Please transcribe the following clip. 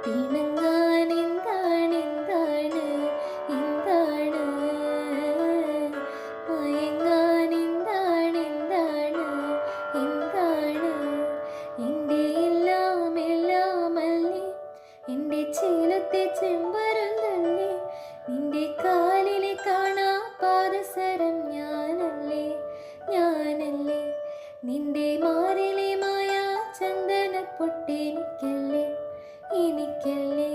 പിണങ്ങാൻ എന്താണ് എന്താണ് എന്താണ് മയങ്ങാൻ എന്താണ് എന്താണ് എന്താണ് എൻ്റെ എല്ലാം എല്ലാമല്ലേ എൻ്റെ ചേലത്തെ ചെമ്പരുന്തല്ലേ നിന്റെ കാലിലെ കാണാ പാദസരം ഞാനല്ലേ ഞാനല്ലേ നിന്റെ മാറിലെ മായ ചന്ദന പൊട്ടെനിക്കല്ലേ എനിക്കല്ലേ.